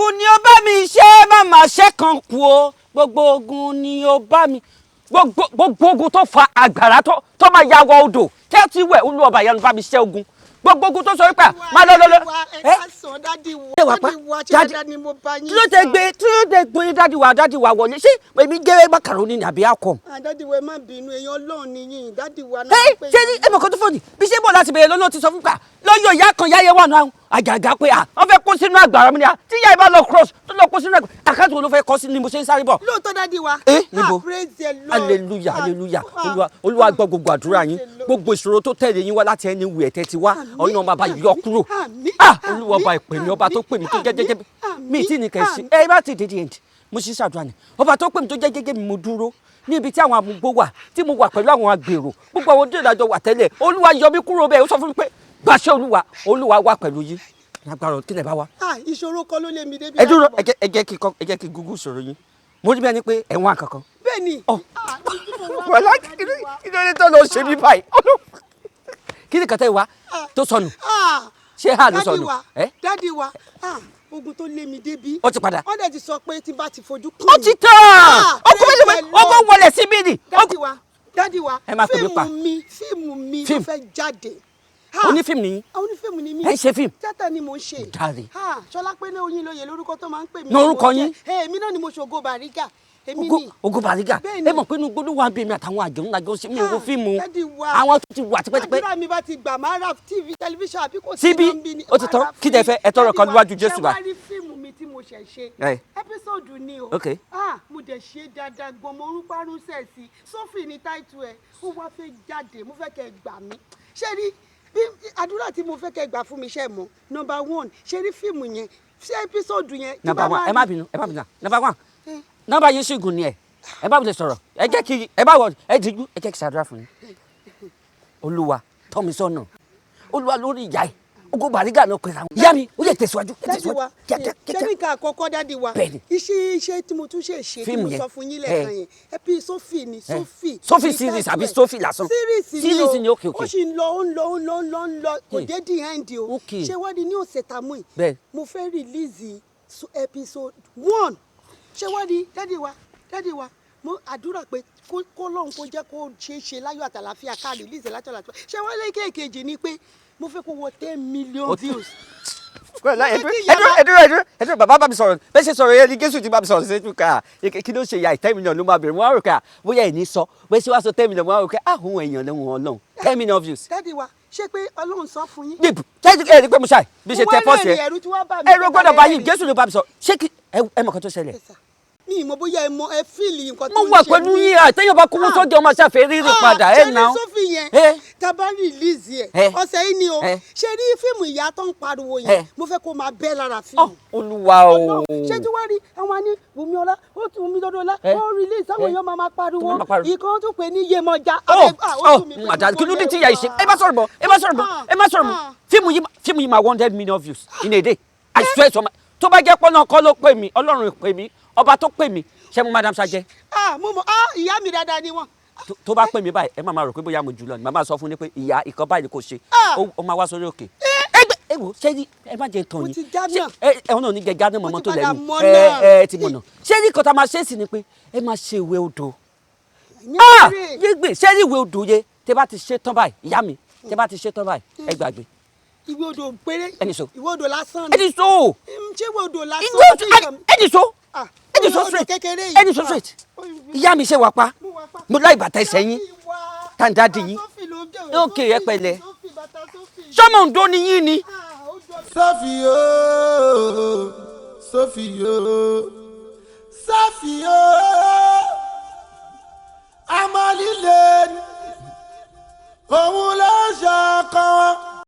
ogun ni ó bá mi ṣe màmá ṣe kan kú o gbogbo ogun ni ó bá mi gbogbo ogun tó fa àgbàrá tó máa ya wọ odò tẹ́ ti wẹ̀ olú ọba ìyanu bá mi ṣe ogun gbogbo ogun tó sọ wípé máa lọ. ẹ wà pa dádì tí ló tẹ gbé dádì wa wọlé ṣé èmi gẹ́gẹ́ macaroni ni àbí akọ. dádì wa má bínú èèyàn Ọlọ́run nìyí dádì wa náà pé. ṣé ní ẹ̀mọ̀ kan tó fọ́ọ̀nì bí ṣé bọ̀ láti bẹ̀rẹ̀ lọ́nà ti sọ fún pa lọ́yọ̀ ìyá kan yáyẹ wà náà àgàgà pé wọ́n fẹ́ kó sínú àgbàrá mi ni tí ìyá ìbá lọ cross tó lọ kó sínú àgbàrá àkáǹtì wo ló fẹ́ kọ́ sí ni mo ṣe ń sáré bọ̀. lóòótọ́ dádì wa. níbo hallelujah olúwa gbọ́ gbogbo àdúrà yín gbogbo ìṣòro tó tẹ̀lé yín wá láti ẹni wù ẹ̀tẹ́ ti wá ọ̀nà ọba bá yọ kúrò olúwa ọba ìpè mi ọba tó pè mí tó jẹ́jẹ́jẹ́ mi tí ní kẹ̀sí ẹ bá ti dédé ẹ̀ǹdì mo ṣe ṣàdúrà ni ọba tó pè mí tó jẹ́jẹ́jẹ́ mi mo dúró ní ibi tí àwọn amúgbó wà tí mo wà pẹ̀lú àwọn agbèrò gbogbo àwọn ọdún ìdájọ́ wà tẹ́lẹ̀ olúwa yọ mí kúrò bẹ́ẹ̀ ó sọ fún mi pé gbàṣẹ olúwa wà pẹ̀lú yín agbára kí lè bá wa. ìṣòro kan ló lé mi débi. ẹ dúró ẹ jẹ́ kí gúgú sọ̀rọ̀ yín mo rí bẹ́ẹ̀ ni pé ẹ̀wọ̀n àkàkọ́. bẹ́ẹ̀ni. wàhálà kí ló dé tó lọ ṣe mí báyìí kí ni kàtẹ́ wa tó sọnù ṣé hà ló sọnù. dádì wa ogun tó lé mi débi. ó ti padà. wọ́n dẹ̀ ti sọ pé tí bá ti fojú kàn. ó ti tán ọkọ wọlé síbí ni. dádì wa fíìmù mi ló fẹ́ jáde. onífíìmù ni. onífíìmù ni mí. ẹ ń ṣe fíìmù. tíátà ni mo ń ṣe. dáre. ṣọlá pé ní oyin lóye lórúkọ tó máa ń pè mí. lórúkọ yín. èmi náà ni mo ṣe Ògo Bàrígà. èmi ni. Ògo Bàrígà ẹ mọ̀ pé inú gbọ́dọ̀ wà bèmi àtàwọn àjẹun làjọ sí mi ò fíìmù àwọn tó ti wà tipẹ́tipẹ́. àdúrà mi bá ti gbà máa ra tẹlifíṣàn àbí kò sí síbí ó ti tán kí tẹ fẹ́ ẹ tọrọ kan níwájú Jésù bá. ṣé wàá rí fíìmù mi tí mo ṣẹ̀ ṣe ẹ́písòdù ni o mo dẹ̀ ṣe dáadáa gbọ́n mo rúpa rúṣẹ̀ sí SOFI ní táìtù ẹ̀ ó wá fẹ́ jáde mo fẹ́ kẹ́ gbà mí ṣé rí bí àdúrà tí mo fẹ́ kẹ́ gbà fún mi ṣe mọ́ number one ṣé rí fíìmù yẹn ṣé ẹ́písòdù yẹn. number one ẹ má bínú number one nọ́mbà yín sì gùn ni ẹ bá wọlé sọ̀rọ̀ ẹ jẹ́ kí ẹ bá wọ ẹ dìjú ẹ jẹ́ kí ṣàdúrà fún yín olúwa tọ́ mi sọ́nà olúwa lórí ìyá ẹ Ògo Bàrígà náà pẹ̀lú àwọn ìyá mi ó yẹ tẹ̀síwájú. dádì wa kẹ́míkà àkọ́kọ́ dádì wa iṣẹ́ tí mo tún ṣe tí mo sọ fún yín lẹ́ẹ̀kan yẹn ẹbí SOFI ni SOFI series àbí SOFI lásán series ni okay. ó sì ń lọ kò dé the end o ṣé wá di ní ọ̀sẹ̀ tàmú yìí mo fẹ́ release episode 1 ṣé wá di dádì wa mo àdúrà pé kó lóun kó jẹ́ kó ṣe láyọ̀ àtàlàfíà ká release láyọ̀ àtàlàfíà ṣé wá lé kéèkejì ni pé mo fẹ́ kó wọ 10 million views. ẹdúró bàbá bá mi sọ̀rọ̀ bẹ́ẹ̀ ṣe sọ̀rọ̀ yẹn ni Jésù ti bá mi sọ̀rọ̀ ṣẹ́jú ká kí ló ṣe ya 10 million ló máa bẹ̀rẹ̀ mo á rò ká bóyá ẹ̀ ní sọ bẹ́ẹ̀ ṣe wá sọ 10 million mo á rò ká àwọn èèyàn lẹ́wọ̀n Ọlọ́run 10 million views. dádì wa ṣé pé Ọlọ́run sọ fún yín. ẹ rí pé mo ṣáì bí ṣe tẹ pọ́ọ̀sì ẹ ẹ̀rọ gbọ́dọ̀ bá yín Jésù ló bá mi sọ ṣé kí ẹ mọ̀ kan tó ṣẹlẹ̀. mi ìmọ̀ bóyá ẹ fíìlì nǹkan tó ń ṣe. mo wà pẹ̀lú yín àtẹ̀yìn bá kówó sọ́jà ọmọ ṣàfẹ́ rírì padà ẹ̀ náà. ṣé ní SOFI yẹn tá a bá rìlíìsì ẹ̀ ọ̀sẹ̀ yìí ni o ṣé rí fíìmù ìyá tó ń pariwo yẹn mo fẹ́ kó máa bẹ́ lára fíìmù. olúwa o. ṣé tí wàá rí àwọn àní Wùmí Ọlá ó tún Wùmí Dọ́dọ́lá ó rìlíìsì àwọn èèyàn máa pariwo ìkan tún pè ní Yemọja. kí ló dé tí ìyá yìí ṣe ẹ má sọ̀rọ̀ mọ́ fíìmù yìí máa 100 million views in a day I swear to tó bá jẹ́ pọ́nà kọ́ ló pè mí Ọlọ́run pè mí ọba tó pè mí ṣé mo madam sajẹ. mo mọ ìyá mi dáadáa ni wọn. tó bá pè mí báyìí ẹ máa rò pé bóyá mo jù lọ ni màmá sọ fún ni pé ìyá ìkan báyìí kò ṣe ó máa wá sórí òkè. ẹ wò ṣé ẹ má jẹ tán yín ẹ náà ní gẹ gánà mọmọ tó lẹ́nu ẹ ti mọ̀nà ṣé ní kọ́ta máa ṣe é sì ni pé ẹ máa ṣe ìwé odò. yégbè ṣé ní ìwé odò yẹ tẹ bá ti ṣe tán báyìí ìyá mi tẹ bá ti ṣe tán báyìí ẹ gbàgbé. ìwé odò péré ìwé odò lásán ni. ẹni so. ṣé ìwé odò lásán. ẹni so straight ìyá mi ṣe wà pa mo láì bàtà ẹsẹ̀ yín tàǹdàdì yín ókè ẹ pẹ̀lẹ́ sọmọ Oǹdó ni yín ni. SOFI o SOFI o SOFI o.